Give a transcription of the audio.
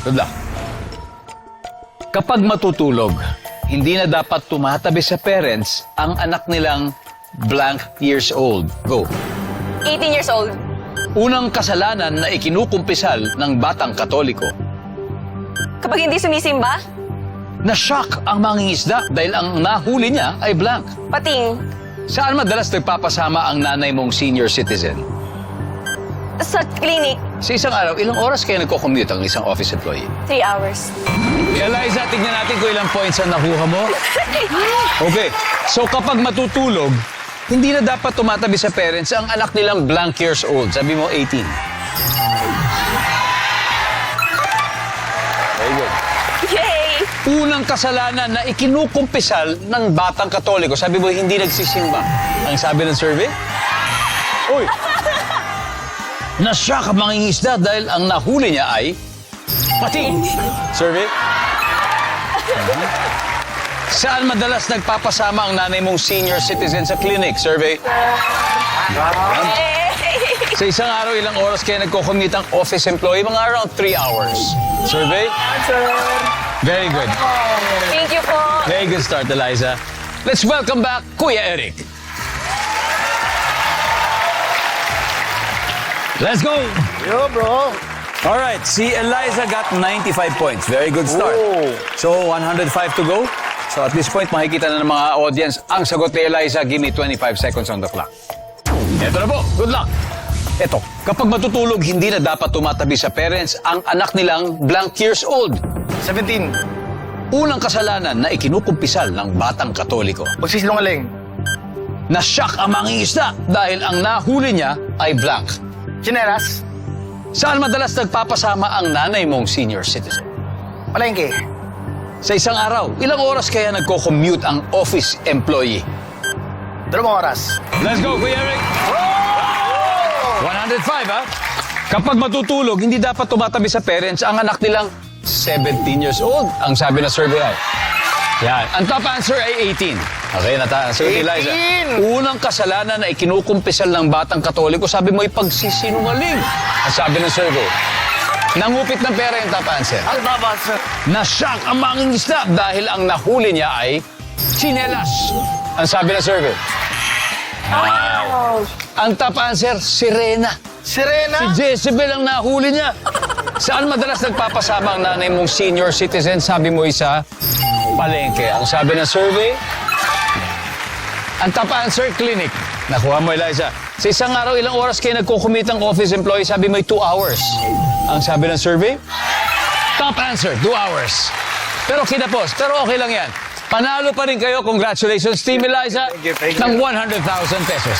Good luck. Kapag matutulog, hindi na dapat tumatabi sa parents ang anak nilang blank years old. Go. 18 years old. Unang kasalanan na ikinukumpisal ng batang Katoliko. Kapag hindi sumisimba, Na-shock ang mangingisda dahil ang nahuli niya ay blank. pating. Saan madalas nagpapasama ang nanay mong senior citizen? Sa clinic, Sa isang araw, ilang oras kayo nagko-commute ang isang office employee? 3 hours. Eliza, tignan natin kung ilang points ang nakuha mo. Okay, so kapag matutulog, hindi na dapat tumatabi sa parents ang anak nilang blank years old. Sabi mo, 18. Very good. Yay! Unang kasalanan na ikinukumpisal ng batang Katoliko. Sabi mo, hindi nagsisimba. Ang sabi ng survey? Uy! Na-shock ang mangingisda dahil ang nahuli niya ay pating. Survey? Saan madalas nagpapasama ang nanay mong senior citizen sa clinic? Survey? Sa isang araw, ilang oras kayo nagko-commute ang office employee? Mga around 3 hours. Survey? Very good. Thank you po. Very good start, Eliza. Let's welcome back Kuya Eric. Let's go! Yo, bro. All right, si Eliza got 95 points. Very good start. Oh. So, 105 to go. So, at this point, makikita na ng mga audience ang sagot ni Eliza. Give me 25 seconds on the clock. Ito na po. Good luck. Ito, kapag matutulog, hindi na dapat tumatabi sa parents ang anak nilang blank years old. 17. Unang kasalanan na ikinukumpisal ng batang Katoliko. Magsisinungaling. Na-shock ang mangingisda dahil ang nahuli niya ay blank. Chinelas. Saan madalas nagpapasama ang nanay mong senior citizen? Palengke. Sa isang araw, ilang oras kaya nagko-commute ang office employee? 2 oras. Let's go, Kuya Eric! 105, ha? Kapag matutulog, hindi dapat tumatabi sa parents ang anak nilang 17 years old. Ang sabi na survey ay. Yan. Ang top answer ay 18. Okay, nata-answer ni Eliza. 18! Unang kasalanan na ikinukumpisal ng batang Katoliko, sabi mo ay pagsisinungaling. Ang sabi ng survey. Nangupit ng pera yung top answer. Ang babas. Na-shock ang mangingisda dahil ang nahuli niya ay chinelas. Ang sabi ng survey. Ang top answer, sirena. Sirena. Si Jezebel ang nahuli niya. Saan madalas nagpapasama ang nanay mong senior citizen? Sabi mo isa, palengke. Ang sabi ng survey, ang top answer, clinic. Nakuha mo, Eliza. Sa isang araw, ilang oras kayo nagkukumit ang office employee? Sabi mo 2 hours. Ang sabi ng survey, top answer, 2 hours. Pero kinapos. Pero okay lang yan. Panalo pa rin kayo. Congratulations, Team Eliza. Thank you. Ng 100,000 pesos.